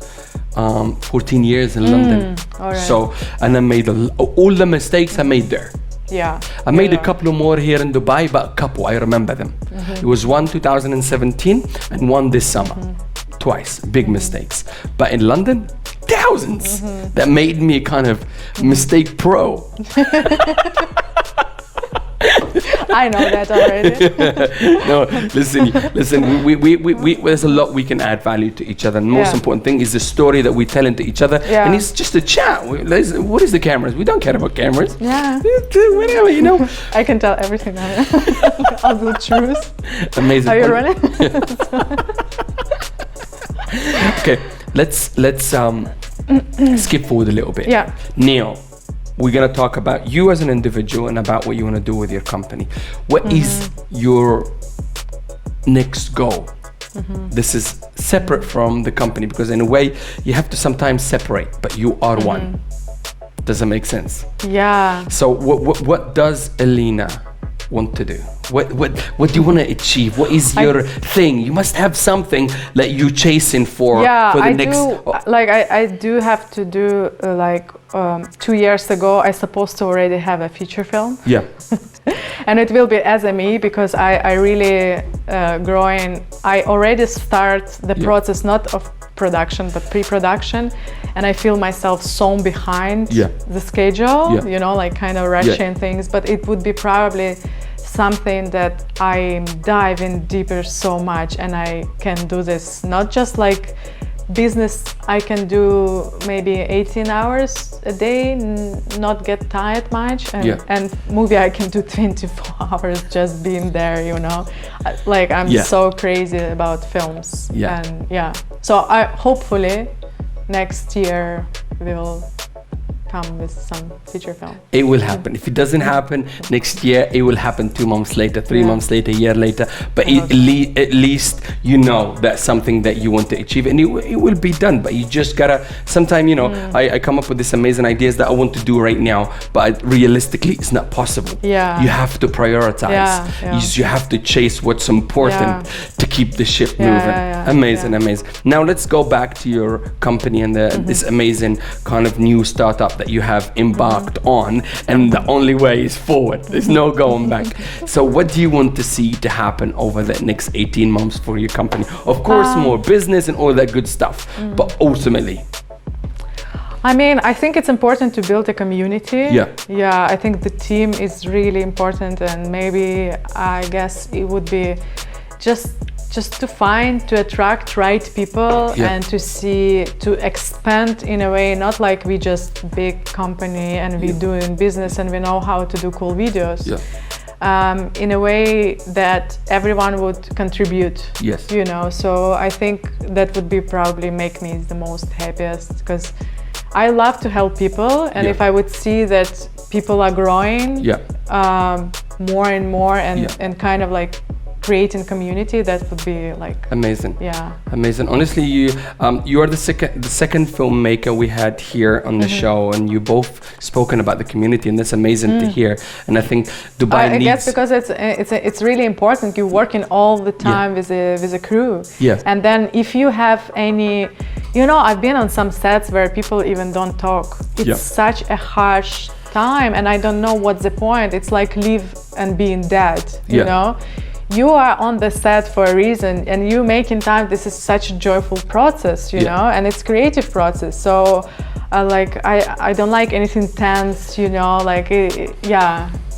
14 years in London. So, and I made all the mistakes I made there. I made a couple more here in Dubai, but a couple, I remember them. It was one 2017 and one this summer. Twice, big mistakes. But in London, thousands. That made me kind of mistake pro. I know that already. No, listen. We there's a lot we can add value to each other. And most important thing is the story that we tell into each other. Yeah. And it's just a chat. What is the cameras? We don't care about cameras. Yeah. Whatever, you know. I can tell everything on it. All the truth. Amazing. Are you running? Okay, let's skip forward a little bit. Yeah. Now, we're gonna talk about you as an individual and about what you want to do with your company. What is your next goal? This is separate from the company, because in a way you have to sometimes separate, but you are one. Does that make sense? Yeah. So what does Elena want to do? What do you want to achieve? What is your thing? You must have something that you're chasing for the next. I do have to do 2 years ago I supposed to already have a feature film. Yeah. And it will be SME, because I really growing. I already start the process not of production but pre-production, and I feel myself so behind the schedule. You know, like kind of rushing things. But it would be probably something that I'm diving deeper so much, and I can do this not just like business. I can do maybe 18 hours a day, not get tired much, and movie I can do 24 hours just being there, you know. Like I'm so crazy about films. And so I hopefully next year will come with some feature film. It will happen. If it doesn't happen next year, it will happen 2 months later, 3 months later, a year later. But at least you know that's something that you want to achieve, and it will be done. But you just gotta, sometimes, you know, I come up with these amazing ideas that I want to do right now, but realistically it's not possible. You have to prioritize. You have to chase what's important to keep the ship moving. Amazing. Now let's go back to your company and this amazing kind of new startup that you have embarked on, and the only way is forward. There's no going back. So what do you want to see to happen over the next 18 months for your company? Of course, more business and all that good stuff, but ultimately, I mean, I think it's important to build a community. I think the team is really important, and maybe I guess it would be just to attract right people and to expand in a way, not like we just big company and we doing business and we know how to do cool videos. In a way that everyone would contribute. You know, so I think that would be probably make me the most happiest, because I love to help people, and if I would see that people are growing more and more and kind of like creating community, that would be like amazing. Amazing. Honestly, you are the second filmmaker we had here on the show, and you both spoken about the community, and that's amazing to hear. And I think Dubai needs. I guess because it's really important. You're working all the time with a crew. And then if you have any, you know, I've been on some sets where people even don't talk. It's such a harsh time, and I don't know what's the point. It's like live and being dead. You know. You are on the set for a reason, and you making time. This is such a joyful process, you know, and it's creative process. So, I don't like anything tense, you know. Like,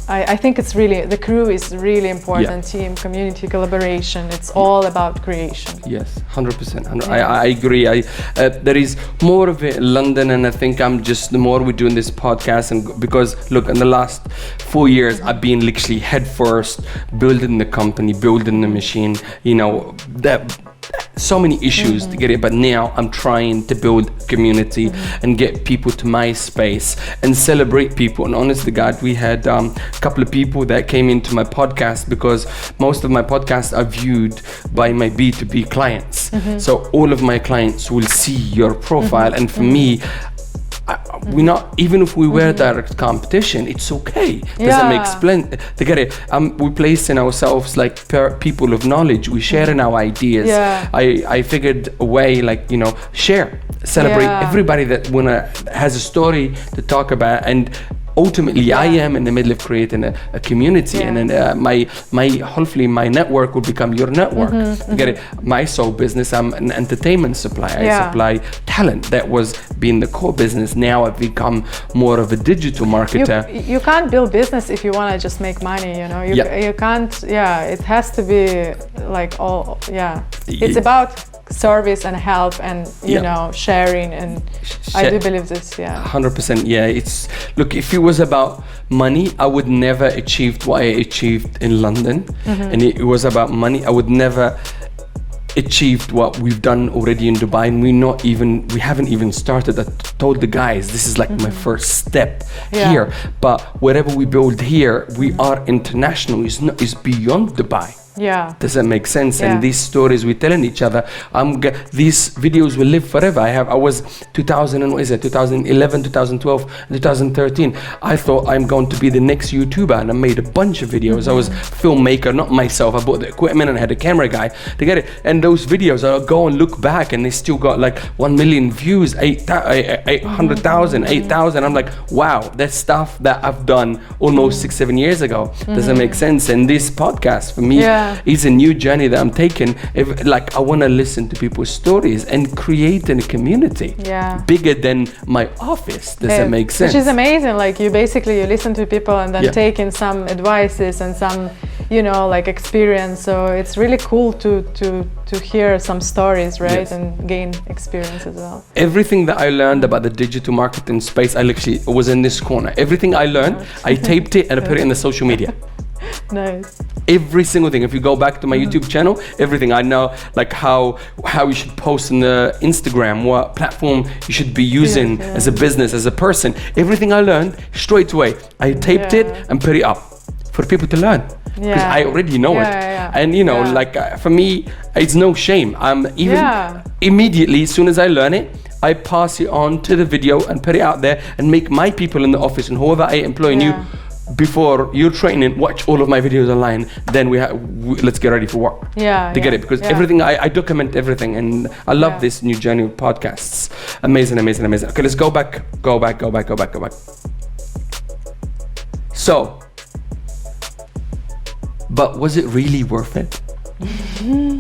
I think it's really, the crew is really important. Team, community, collaboration. It's all about creation. 100%. I agree. There is more of it in London, and I think the more we're doing this podcast, and because look, in the last 4 years, I've been literally head first, building the company, building the machine, you know, so many issues to get it, but now I'm trying to build community and get people to my space and celebrate people. And honest to God, we had a couple of people that came into my podcast, because most of my podcasts are viewed by my B2B clients. So all of my clients will see your profile, and for me, we not, even if we were direct competition, it's okay. Doesn't make to get it. We placing ourselves like people of knowledge. We sharing our ideas. I figured a way, like, you know, celebrate everybody that has a story to talk about, and ultimately I am in the middle of creating a community, and then my hopefully my network will become your network. You get it? My sole business, I'm an entertainment supplier. I supply talent. That was being the core business. Now I've become more of a digital marketer. You can't build business if you want to just make money, you know. You can't, it has to be like all, it's about service and help and you know, sharing, and I do believe this. 100%. It's, look, if it was about money, I would never achieved what I achieved in London, and it was about money, I would never achieved what we've done already in Dubai, and we haven't even started. I told the guys this is like my first step here, but whatever we build here, we are international. It's beyond Dubai. Does that make sense? And these stories we're telling each other, these videos will live forever. I was 2011, 2012, 2013. I thought I'm going to be the next YouTuber, and I made a bunch of videos. I was filmmaker, not myself. I bought the equipment and had a camera guy to get it. And those videos, I'll go and look back, and they still got like 1 million views, 800,000, 8,000. I'm like, wow, that's stuff that I've done almost 6-7 years ago. Does that make sense? And this podcast for me, it's a new journey that I'm taking. I want to listen to people's stories and create a community bigger than my office. Does that make sense? Which is amazing. Like you listen to people and then take in some advices and some, you know, like experience. So it's really cool to hear some stories, right? And gain experience as well. Everything that I learned about the digital marketing space, I literally was in this corner. Everything I learned, I taped it and I put it in the social media. Nice. Every single thing. If you go back to my YouTube channel, everything I know, like how you should post on the Instagram, what platform you should be using as a business, as a person. Everything I learned straight away, I taped it and put it up for people to learn, because I already know it. And you know, for me, it's no shame. I'm even immediately, as soon as I learn it, I pass it on to the video and put it out there and make my people in the office and whoever I employ new. Before you're training, watch all of my videos online, then let's get ready for work to get it, because everything I document everything, and I love this new journey of podcasts. Amazing. Okay, let's go back. So, but was it really worth it?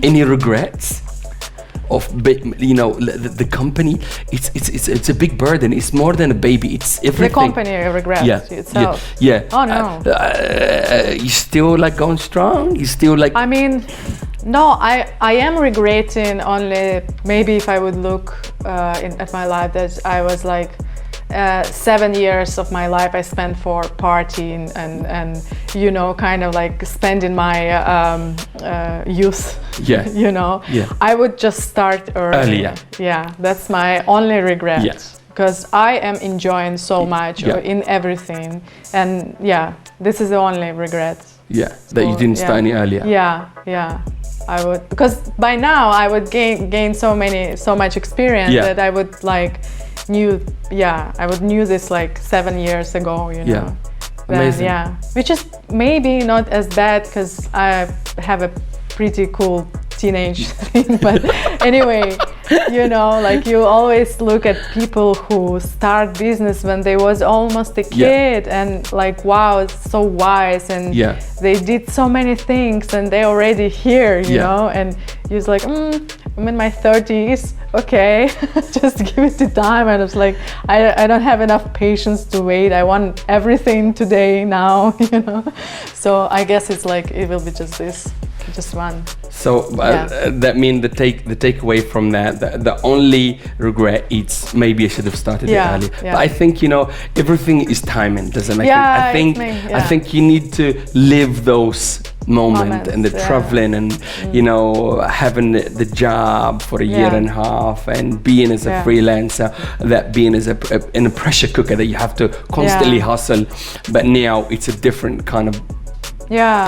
Any regrets of, you know, the company? It's a big burden. It's more than a baby. It's everything. The company regrets itself. Oh no. You still like going strong? You still like? I mean, no. I am regretting only maybe if I would look at my life, that I was like 7 years of my life I spent for partying and you know, kind of like spending my youth. You know, I would just start earlier. That's my only regret. Because I am enjoying so much in everything, and this is the only regret. That you didn't start any earlier. I would, because by now I would gain so much experience that I would like I would knew this like 7 years ago, you know. Amazing. Which is maybe not as bad because I have a pretty cool teenage thing, but anyway, you know, like you always look at people who start business when they was almost a kid and like, wow, it's so wise, and they did so many things and they already here, you know, and you're like, I'm in my 30s, okay, just give it the time. And I was like, I don't have enough patience to wait. I want everything today, now, you know. So I guess it's like, it will be just one. So that means the takeaway from that, the only regret is maybe I should have started it early. But I think, you know, everything is timing, doesn't make sense. I think you need to live those moments and the traveling and you know, having the job for a year and a half and being as a freelancer, that being as in a pressure cooker that you have to constantly hustle. But now it's a different kind of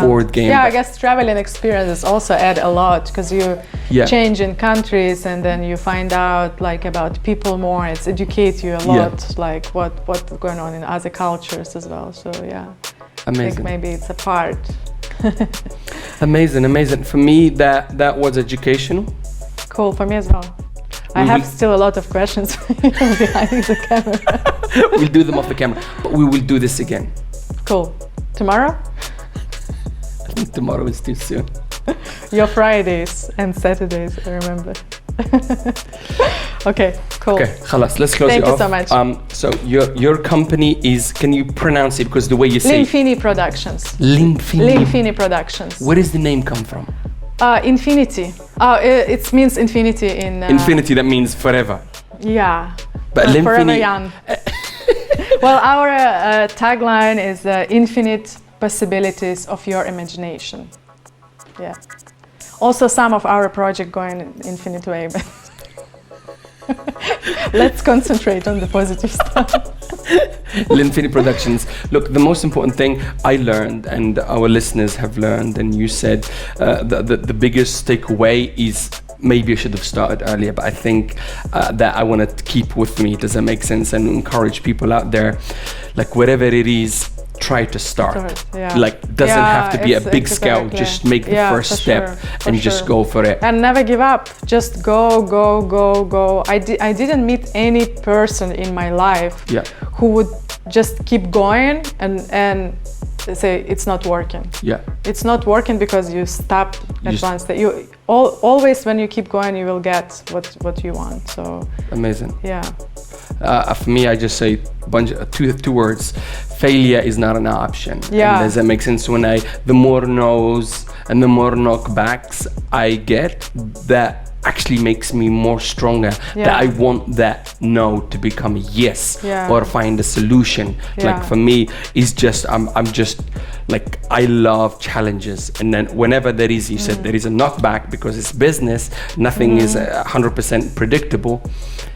board game. I guess traveling experiences also add a lot, because you change in countries and then you find out like about people more. It's educates you a lot, like what's going on in other cultures as well. So amazing. I think maybe it's a part. Amazing. For me, that was educational. Cool, for me as well. I have still a lot of questions for you behind the camera. We'll do them off the camera, but we will do this again. Cool. Tomorrow? I think tomorrow is too soon. Your Fridays and Saturdays, I remember. Okay, cool. Okay, خلاص, let's close Thank it you off. so much. So your company is, can you pronounce it, because the way you say Linfini Productions. Linfini. Linfini Productions. Where does the name come from? Infinity. It means infinity in... Infinity, that means forever. Yeah. But Forever Linfini, young. Well, our tagline is infinite possibilities of your imagination. Yeah. Also, some of our project going infinite way, but let's concentrate on the positive stuff. Linfini Productions. Look, the most important thing I learned, and our listeners have learned, and you said the biggest takeaway is, maybe I should have started earlier, but I think that I want to keep with me. Does that make sense? And encourage people out there, like whatever it is, try to start. Yeah. Like, doesn't have to be a big scale. Exactly. Just make the first step and just go for it. And never give up. Just go, go, go, go. I didn't meet any person in my life who would just keep going and say it's not working. Yeah. It's not working because you stopped at one step. You always, when you keep going, you will get what you want. So amazing. Yeah. For me, I just say two words. Failure is not an option. Yeah. And does that make sense? When the more no's and the more knockbacks I get, that actually makes me more stronger. That I want that no to become a yes, or find a solution. Like for me, it's just I'm just like, I love challenges, and then whenever there is, you said there is a knockback, because it's business, nothing is 100% predictable.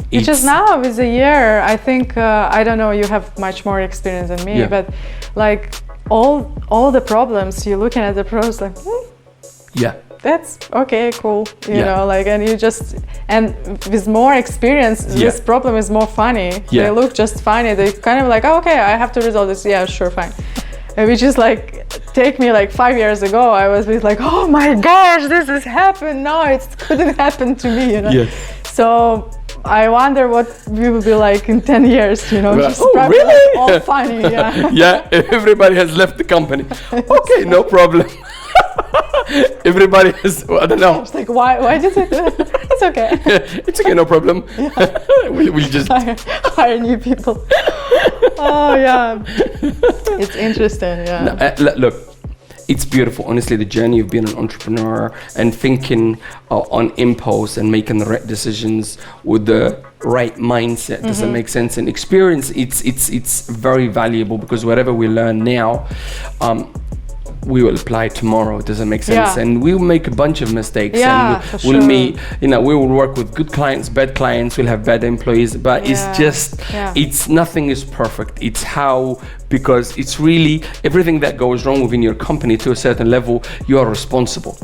Which is now with a year, I think, I don't know, you have much more experience than me, but like all the problems, you're looking at the pros like, that's okay, cool, you know, like, and you just, and with more experience, this problem is more funny. They look just funny. They kind of like, oh, okay, I have to resolve this. Yeah, sure, fine. Which is like, take me like 5 years ago, I was like, oh my gosh, this has happened. No, it couldn't happen to me, you know. Yes. So I wonder what we will be like in 10 years, you know. Well, just probably really? Like all funny, yeah, everybody has left the company. Okay, no problem. Everybody has, I don't know. It's like, why did it? It's okay. It's okay, no problem. We'll just hire new people. Oh yeah, it's interesting. Yeah. No, look, it's beautiful. Honestly, the journey of being an entrepreneur and thinking on impulse and making the right decisions with the right mindset. Does that make sense? And experience, it's very valuable, because whatever we learn now, we will apply tomorrow. Does it make sense? And we'll make a bunch of mistakes, and we'll meet, you know, we will work with good clients, bad clients, we'll have bad employees, but it's just, it's nothing is perfect. It's how, because it's really everything that goes wrong within your company to a certain level, you are responsible.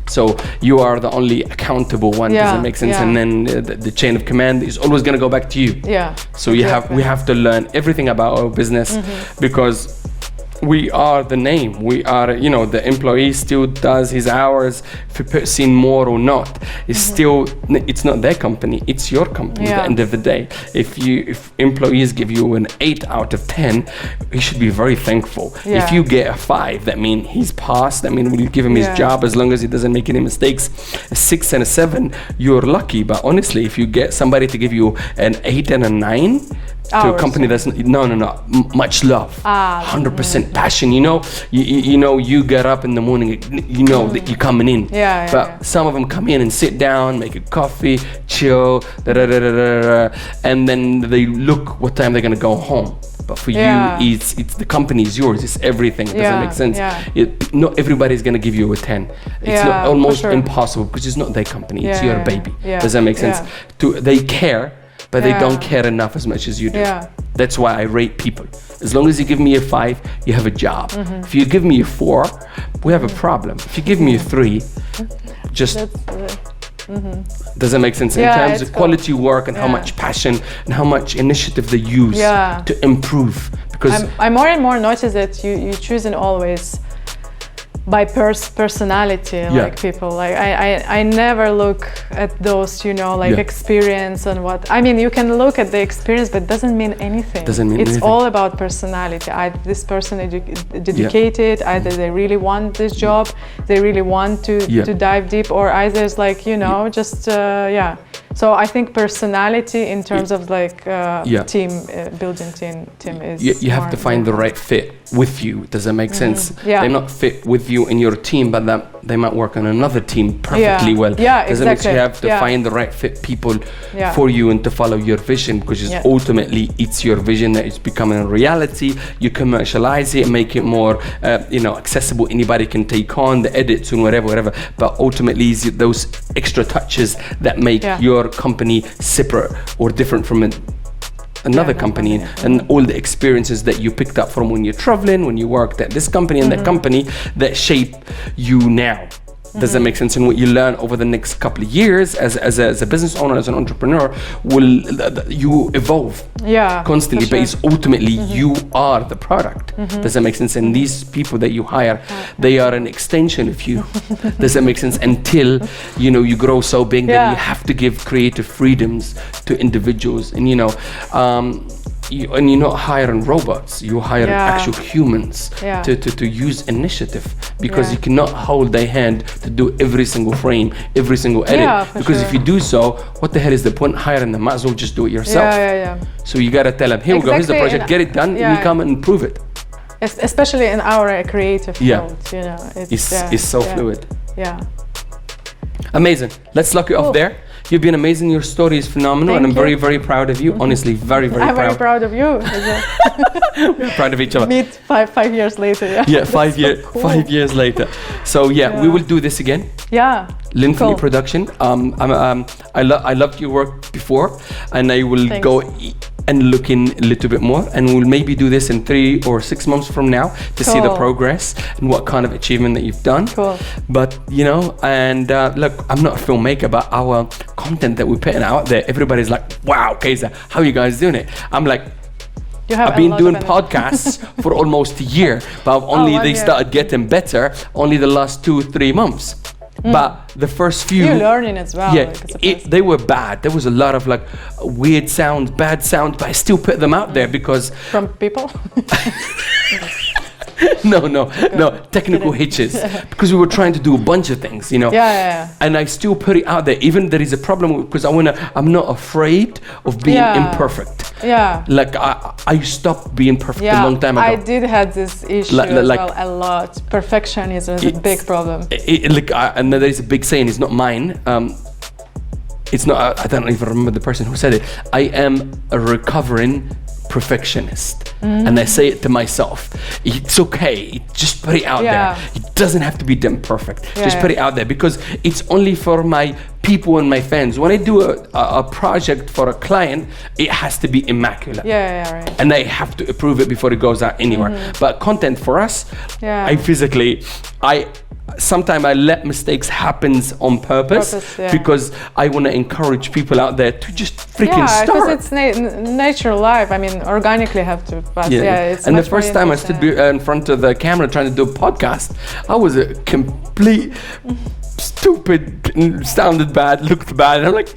So you are the only accountable one. Does it make sense? And then the chain of command is always going to go back to you. So we have to learn everything about our business, because we are the name. We are, you know, the employee still does his hours, if he puts in more or not. It's still, it's not their company, it's your company at the end of the day. If employees give you an 8 out of 10, you should be very thankful. If you get a 5, that means he's passed. That means we'll give him his job as long as he doesn't make any mistakes. A 6 and a 7, you're lucky. But honestly, if you get somebody to give you an 8 and a 9, to a company that's much love, 100% passion. You know, you get up in the morning, you know that you're coming in. But some of them come in and sit down, make a coffee, chill, and then they look what time they're gonna go home. But for you, it's the company is yours. It's everything. Does that make sense? Not everybody's gonna give you a 10. It's not, almost impossible, because it's not their company. It's your baby. Does that make sense? They care, but they don't care enough as much as you do. That's why I rate people. As long as you give me a 5, you have a job. If you give me a 4, we have a problem. If you give me a 3, just does that make sense? In terms of quality work and how much passion and how much initiative they use to improve. Because I more and more notice that you choosing always by personality, like people. Like I never look at those, like experience and what. I mean, you can look at the experience, but it doesn't mean anything. It's all about personality. Either this person is dedicated, either they really want this job, they really want to dive deep, or either it's like, just So I think personality in terms of like team building team is. You have to find the right fit with you. Does that make sense? Yeah. They're not fit with you in your team, but they might work on another team perfectly well. Yeah, Does exactly. You have to find the right fit people for you and to follow your vision, because ultimately it's your vision that is becoming a reality. You commercialize it, make it more accessible. Anybody can take on the edits and whatever. But ultimately, it's those extra touches that make your company separate or different from another company, and all the experiences that you picked up from when you're traveling, when you worked at this company and that company, that shape you now. Does that make sense? And what you learn over the next couple of years as a business owner, as an entrepreneur, you evolve constantly, but it's ultimately you are the product. Does that make sense? And these people that you hire, they are an extension of you. Does that make sense? Until you grow so big, then you have to give creative freedoms to individuals, and you're not hiring robots, you hire actual humans to use initiative, because you cannot hold their hand to do every single frame, every single edit, because if you do so, what the hell is the point hiring them? Might as well just do it yourself. So you gotta tell them, here we go, here's the project, get it done, and you come and improve it. Especially in our creative field, it's so fluid. Amazing. Let's lock it off there. You've been amazing. Your story is phenomenal, and I'm very, very proud of you. Honestly, very, very proud. I'm very proud of you. We're proud of each other. Meet five years later. Yeah, 5 years later. So we will do this again. Linfini production. I loved your work before, and I will go and look in a little bit more, and we'll maybe do this in 3 or 6 months from now to see the progress and what kind of achievement that you've done. But and look, I'm not a filmmaker, but our content that we're putting out there, everybody's like, wow, Kayzar, how are you guys doing it? I'm like, I've been doing podcasts for almost a year, but they started getting better only the last 2-3 months. But the first few, you're learning as well. They were bad. There was a lot of like weird sounds, bad sounds, but I still put them out there because from people. No, technical hitches, because we were trying to do a bunch of things, and I still put it out there, even there is a problem, because I'm not afraid of being imperfect. Like I stopped being perfect a long time ago. I did have this issue as well a lot. Perfectionism is a big problem. And there is a big saying, it's not mine. It's not, I don't even remember the person who said it. I am a recovering perfectionist, and I say it to myself. It's okay, just put it out there. It doesn't have to be done perfect. Just put it out there, because it's only for my people and my fans. When I do a project for a client, it has to be immaculate. And I have to approve it before it goes out anywhere. But content for us, sometimes I let mistakes happen on purpose because I want to encourage people out there to just freaking start. Because it's natural life. I mean, organically have to. But it's and the first time I stood in front of the camera trying to do a podcast, I was a complete stupid, sounded bad, looked bad, and I'm like,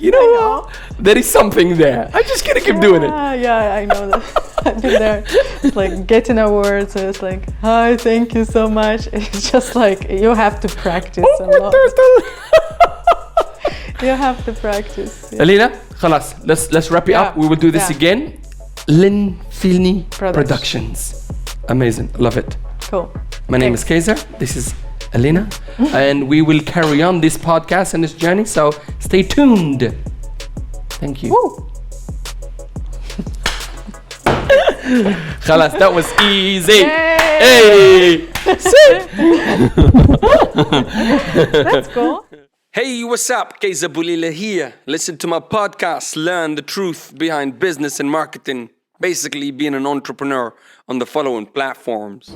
there is something there. I just gotta keep doing it. I know that. I've been there. It's like getting awards, and it's like, hi, thank you so much. It's just like you have to practice a lot. You have to practice. Elena, خلاص, let's wrap it up. We will do this again. Linfini Productions. Amazing, love it. Cool. My name is Kayzar. This is Elena, and we will carry on this podcast and this journey. So stay tuned. Thank you. Woo. Khalas, that was easy. Yay. Hey. That's cool. Hey, what's up? Kayzar Boulila here. Listen to my podcast, learn the truth behind business and marketing. Basically being an entrepreneur on the following platforms.